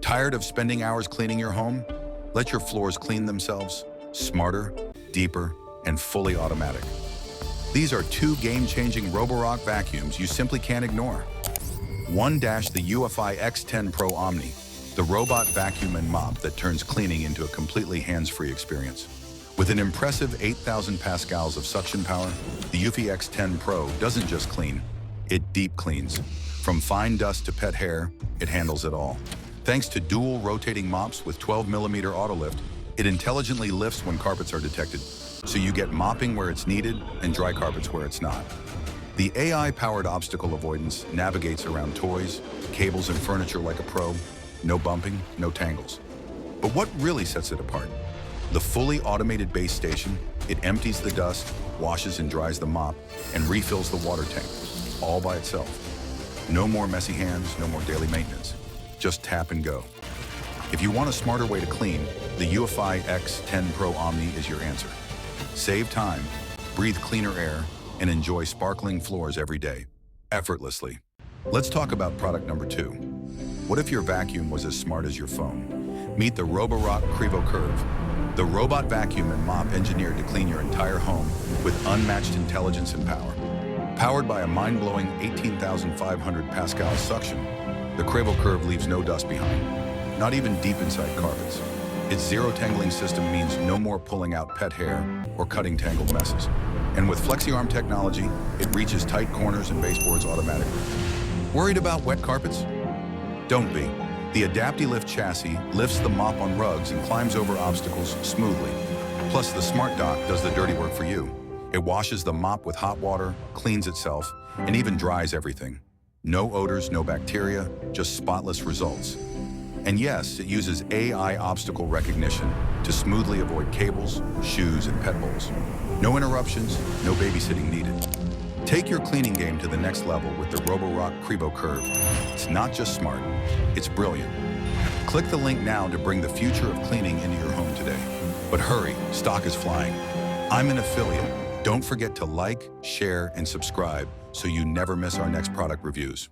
Tired of spending hours cleaning your home? Let your floors clean themselves, smarter, deeper, and fully automatic. These are two game-changing Roborock vacuums you simply can't ignore. One, the UFI X10 Pro Omni, the robot vacuum and mop that turns cleaning into a completely hands-free experience. With an impressive 8,000 pascals of suction power, the UFI X10 Pro doesn't just clean, it deep cleans. From fine dust to pet hair, it handles it all. Thanks to dual rotating mops with 12mm auto lift, it intelligently lifts when carpets are detected, so you get mopping where it's needed and dry carpets where it's not. The AI-powered obstacle avoidance navigates around toys, cables, and furniture like a pro. No bumping, no tangles. But what really sets it apart? The fully automated base station, it empties the dust, washes and dries the mop, and refills the water tank, all by itself. No more messy hands, no more daily maintenance. Just tap and go. If you want a smarter way to clean, the UFI X10 Pro Omni is your answer. Save time, breathe cleaner air, and enjoy sparkling floors every day, effortlessly. Let's talk about product number 2. What if your vacuum was as smart as your phone? Meet the Roborock Curve, the robot vacuum and mop engineered to clean your entire home with unmatched intelligence and power. Powered by a mind-blowing 18,500 pascal suction, the Curve leaves no dust behind, not even deep inside carpets. Its zero tangling system means no more pulling out pet hair or cutting tangled messes. And with FlexiArm technology, it reaches tight corners and baseboards automatically. Worried about wet carpets? Don't be. The AdaptiLift chassis lifts the mop on rugs and climbs over obstacles smoothly. Plus, the Smart Dock does the dirty work for you. It washes the mop with hot water, cleans itself, and even dries everything. No odors, no bacteria, just spotless results. And yes, it uses AI obstacle recognition to smoothly avoid cables, shoes, and pet bowls. No interruptions, no babysitting needed. Take your cleaning game to the next level with the Roborock Curve. It's not just smart, it's brilliant. Click the link now to bring the future of cleaning into your home today. But hurry, stock is flying. I'm an affiliate. Don't forget to like, share, and subscribe so you never miss our next product reviews.